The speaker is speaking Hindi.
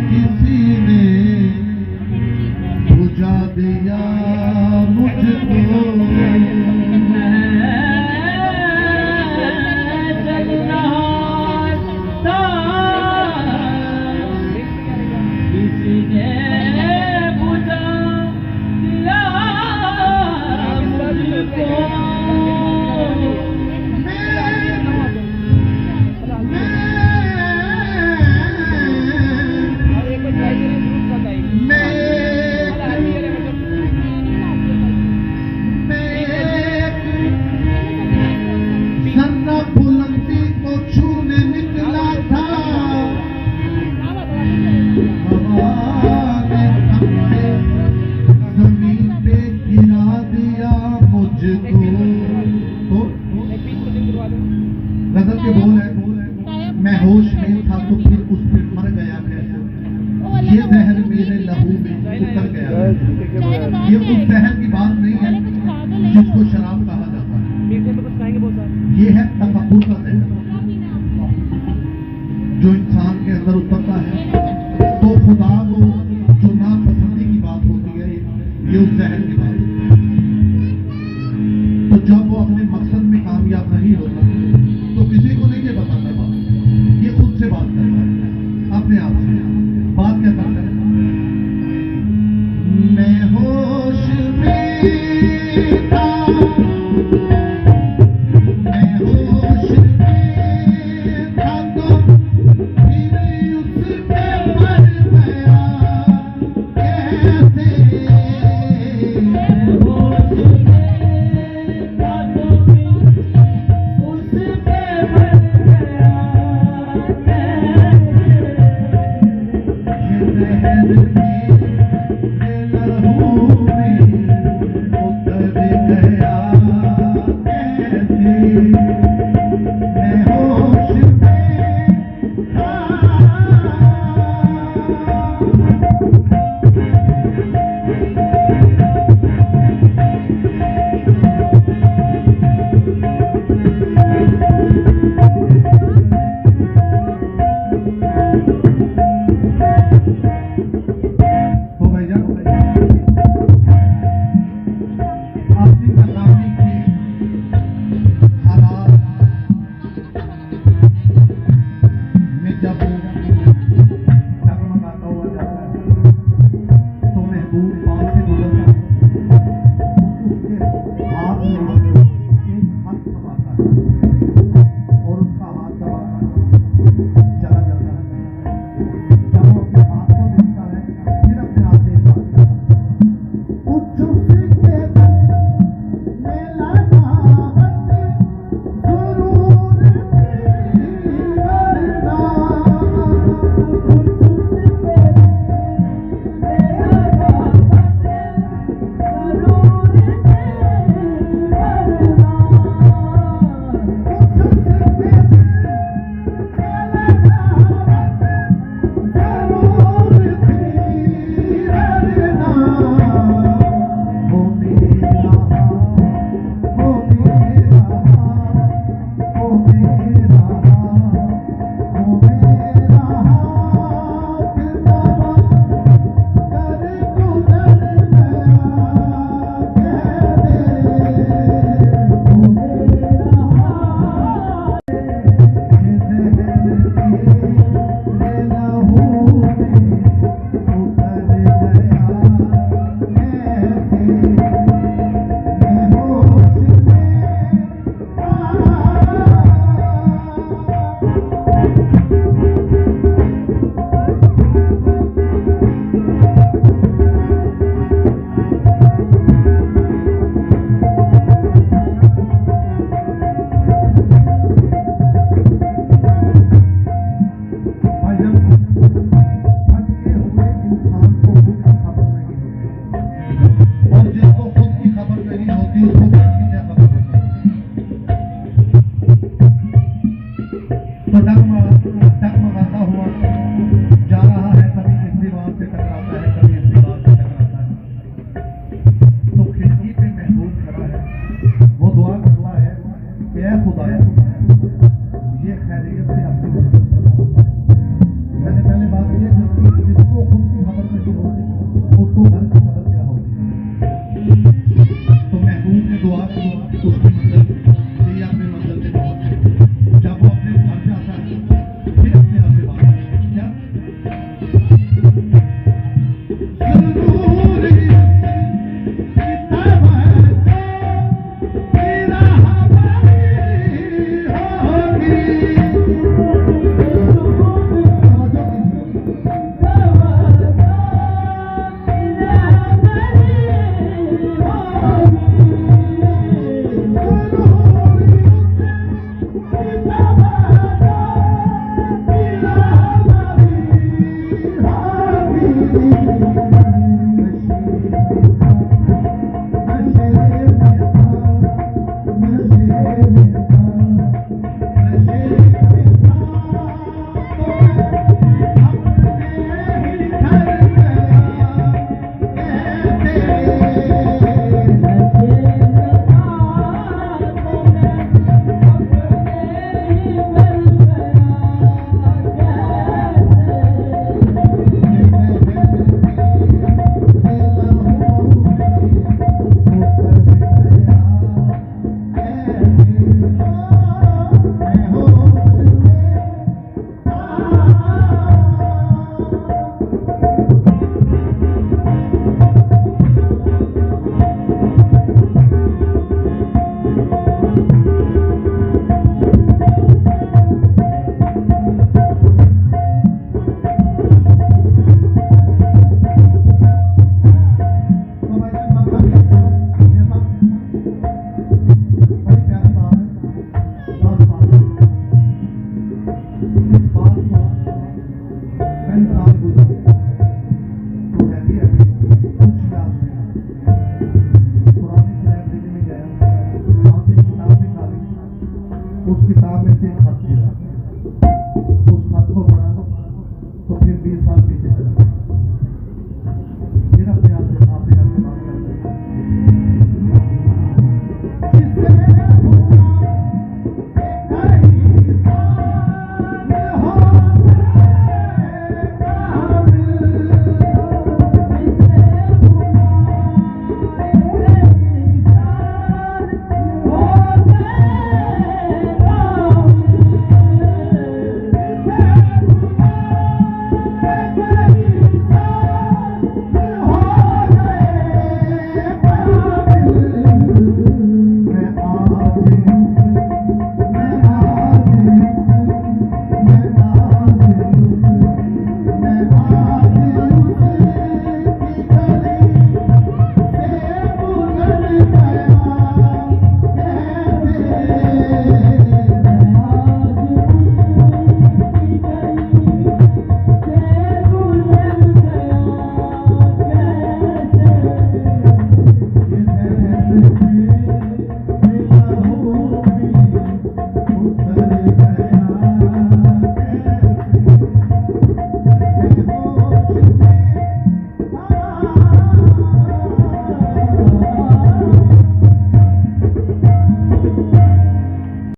किसी ने बुझा दिया मुझको। बुलंदी को छूने निकला था, हमारे हमने जमीन पे गिरा दिया मुझको। तो गजल के बोल है, मैं होश में था तो फिर उस पे मर गया कैसे, ये जहर मेरे लहू में उतर गया। ये उस जहर की बात नहीं है जिसको शराब कहा जाता है, ये है तकब्बुर का जहर जो इंसान के अंदर उतरता है तो खुदा को जो नापसंदी की बात होती है, ये उस जहर की बात होती है। तो जब वो अपने मकसद में कामयाब नहीं होता तो किसी को नहीं ये बताता बात, ये खुद से बात करता है, अपने आप से। बात क्या करता है? मैं होश में था, मैं होश में उस किताब में से एक खत मिला, उस खत को पढ़ा